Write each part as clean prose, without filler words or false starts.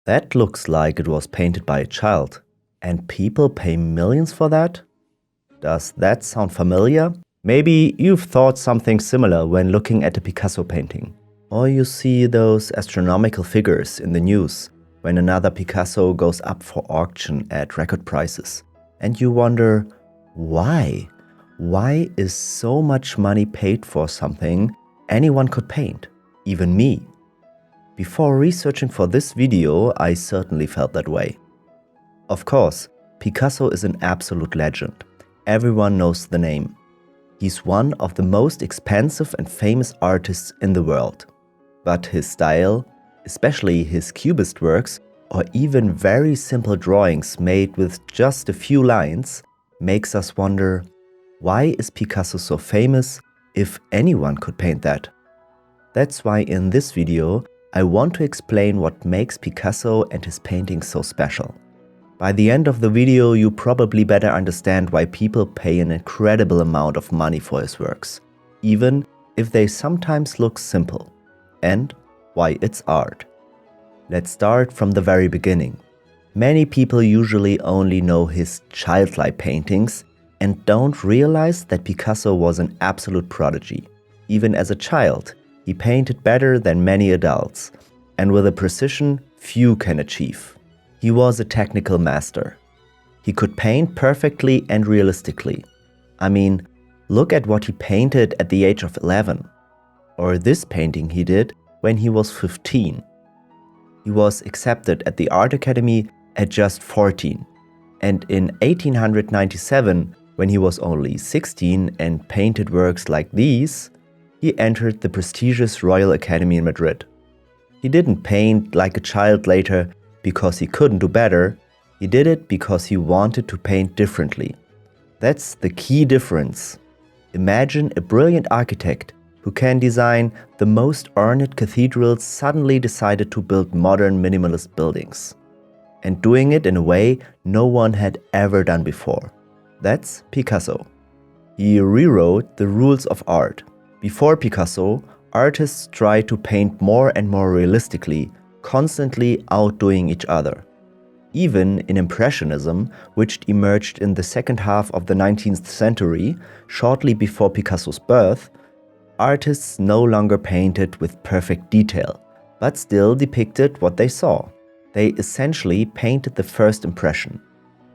That looks like it was painted by a child. And people pay millions for that? Does that sound familiar? Maybe you've thought something similar when looking at a Picasso painting. Or you see those astronomical figures in the news when another Picasso goes up for auction at record prices. And you wonder, why? Why is so much money paid for something anyone could paint? Even me. Before researching for this video, I certainly felt that way. Of course, Picasso is an absolute legend. Everyone knows the name. He's one of the most expensive and famous artists in the world. But his style, especially his Cubist works, or even very simple drawings made with just a few lines, makes us wonder, why is Picasso so famous if anyone could paint that? That's why in this video, I want to explain what makes Picasso and his paintings so special. By the end of the video, you probably better understand why people pay an incredible amount of money for his works, even if they sometimes look simple, and why it's art. Let's start from the very beginning. Many people usually only know his childlike paintings and don't realize that Picasso was an absolute prodigy. Even as a child, he painted better than many adults, and with a precision few can achieve. He was a technical master. He could paint perfectly and realistically. I mean, look at what he painted at the age of 11. Or this painting he did when he was 15. He was accepted at the Art Academy at just 14. And in 1897, when he was only 16 and painted works like these, he entered the prestigious Royal Academy in Madrid. He didn't paint like a child later because he couldn't do better. He did it because he wanted to paint differently. That's the key difference. Imagine a brilliant architect who can design the most ornate cathedrals suddenly decided to build modern minimalist buildings. And doing it in a way no one had ever done before. That's Picasso. He rewrote the rules of art. Before Picasso, artists tried to paint more and more realistically, constantly outdoing each other. Even in Impressionism, which emerged in the second half of the 19th century, shortly before Picasso's birth, artists no longer painted with perfect detail, but still depicted what they saw. They essentially painted the first impression.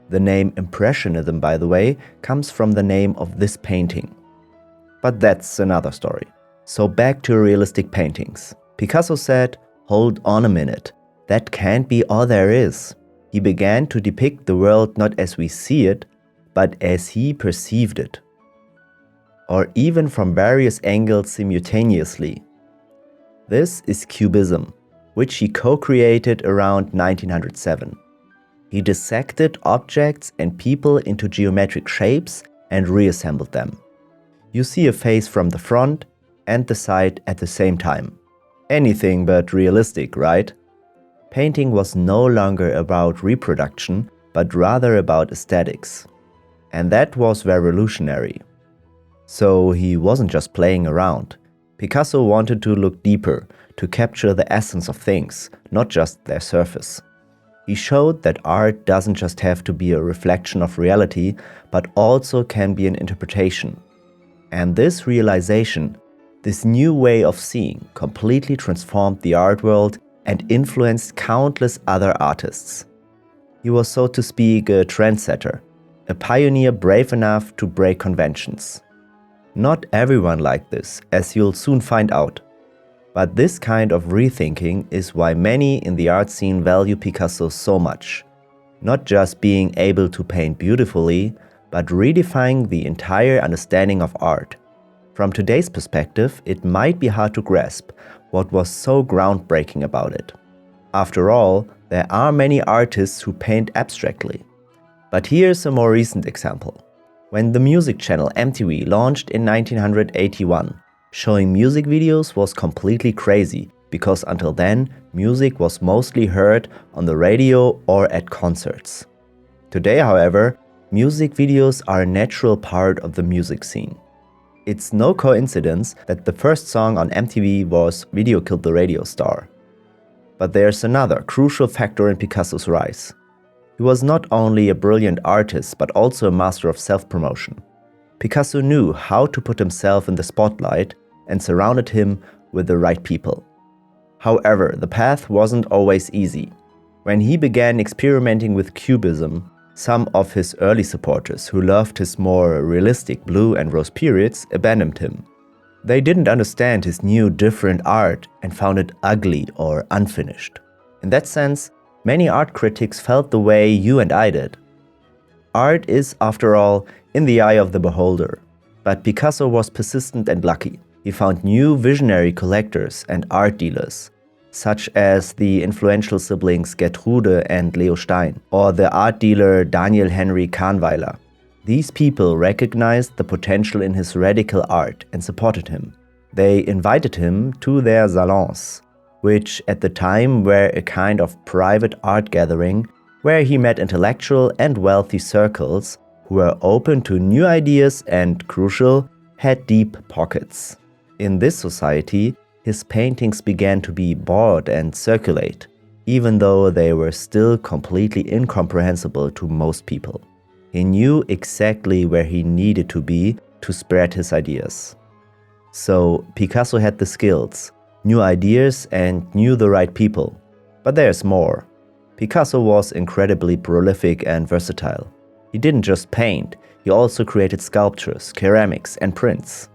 The name Impressionism, by the way, comes from the name of this painting. But that's another story. So back to realistic paintings. Picasso said, "Hold on a minute, that can't be all there is." He began to depict the world not as we see it, but as he perceived it. Or even from various angles simultaneously. This is Cubism, which he co-created around 1907. He dissected objects and people into geometric shapes and reassembled them. You see a face from the front and the side at the same time. Anything but realistic, right? Painting was no longer about reproduction, but rather about aesthetics. And that was revolutionary. So he wasn't just playing around. Picasso wanted to look deeper, to capture the essence of things, not just their surface. He showed that art doesn't just have to be a reflection of reality, but also can be an interpretation. And this realization, this new way of seeing, completely transformed the art world and influenced countless other artists. He was, so to speak, a trendsetter, a pioneer brave enough to break conventions. Not everyone liked this, as you'll soon find out. But this kind of rethinking is why many in the art scene value Picasso so much. Not just being able to paint beautifully, but redefining the entire understanding of art. From today's perspective, it might be hard to grasp what was so groundbreaking about it. After all, there are many artists who paint abstractly. But here's a more recent example. When the music channel MTV launched in 1981, showing music videos was completely crazy because until then, music was mostly heard on the radio or at concerts. Today, however, music videos are a natural part of the music scene. It's no coincidence that the first song on MTV was "Video Killed the Radio Star." But there's another crucial factor in Picasso's rise. He was not only a brilliant artist, but also a master of self-promotion. Picasso knew how to put himself in the spotlight and surrounded him with the right people. However, the path wasn't always easy. When he began experimenting with Cubism, some of his early supporters, who loved his more realistic blue and rose periods, abandoned him. They didn't understand his new, different art and found it ugly or unfinished. In that sense, many art critics felt the way you and I did. Art is, after all, in the eye of the beholder. But Picasso was persistent and lucky. He found new visionary collectors and art dealers, such as the influential siblings Gertrude and Leo Stein, or the art dealer Daniel Henry Kahnweiler. These people recognized the potential in his radical art and supported him. They invited him to their salons, which at the time were a kind of private art gathering where he met intellectual and wealthy circles who were open to new ideas and, crucial, had deep pockets. In this society, his paintings began to be bought and circulate, even though they were still completely incomprehensible to most people. He knew exactly where he needed to be to spread his ideas. So Picasso had the skills, new ideas, and knew the right people. But there's more. Picasso was incredibly prolific and versatile. He didn't just paint, he also created sculptures, ceramics, and prints.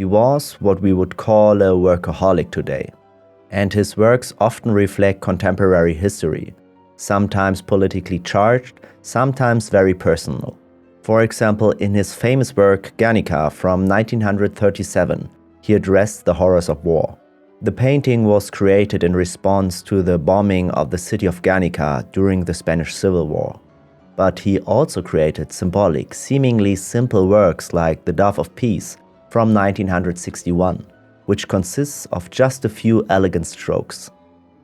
He was what we would call a workaholic today, and his works often reflect contemporary history, sometimes politically charged, sometimes very personal. For example, in his famous work Guernica from 1937, he addressed the horrors of war. The painting was created in response to the bombing of the city of Guernica during the Spanish Civil War. But he also created symbolic, seemingly simple works like The Dove of Peace from 1961, which consists of just a few elegant strokes.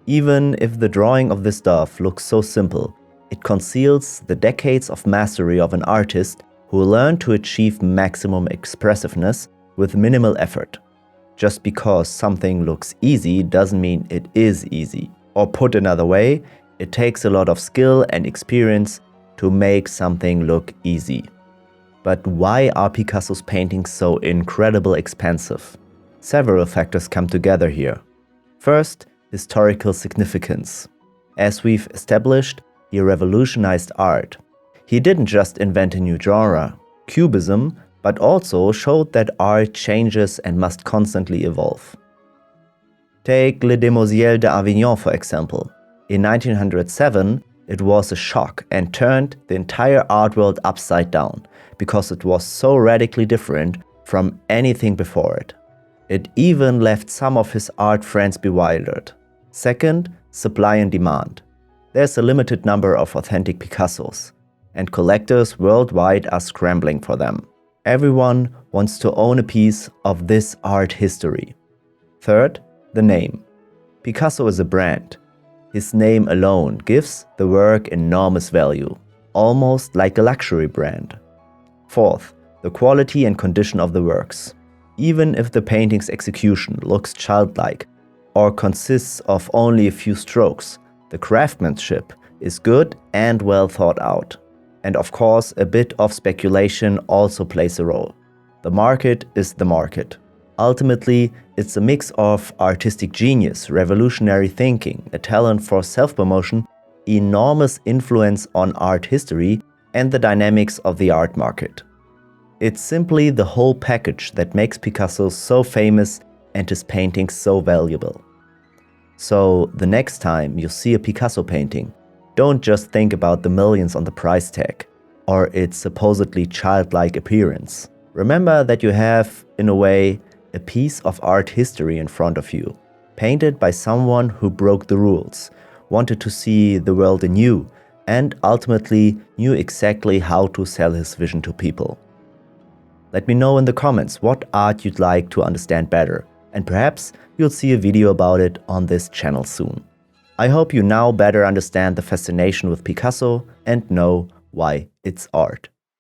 Even if the drawing of this dove looks so simple, it conceals the decades of mastery of an artist who learned to achieve maximum expressiveness with minimal effort. Just because something looks easy doesn't mean it is easy. Or put another way, it takes a lot of skill and experience to make something look easy. But why are Picasso's paintings so incredibly expensive? Several factors come together here. First, historical significance. As we've established, he revolutionized art. He didn't just invent a new genre, Cubism, but also showed that art changes and must constantly evolve. Take Les Demoiselles d'Avignon, for example. In 1907, it was a shock and turned the entire art world upside down because it was so radically different from anything before it. It even left some of his art friends bewildered. Second, supply and demand. There's a limited number of authentic Picassos, and collectors worldwide are scrambling for them. Everyone wants to own a piece of this art history. Third, the name. Picasso is a brand. His name alone gives the work enormous value, almost like a luxury brand. Fourth, the quality and condition of the works. Even if the painting's execution looks childlike or consists of only a few strokes, the craftsmanship is good and well thought out. And of course, a bit of speculation also plays a role. The market is the market. Ultimately, it's a mix of artistic genius, revolutionary thinking, a talent for self-promotion, enormous influence on art history, and the dynamics of the art market. It's simply the whole package that makes Picasso so famous and his paintings so valuable. So, the next time you see a Picasso painting, don't just think about the millions on the price tag or its supposedly childlike appearance. Remember that you have, in a way, a piece of art history in front of you, painted by someone who broke the rules, wanted to see the world anew, and ultimately knew exactly how to sell his vision to people. Let me know in the comments what art you'd like to understand better, and perhaps you'll see a video about it on this channel soon. I hope you now better understand the fascination with Picasso and know why it's art.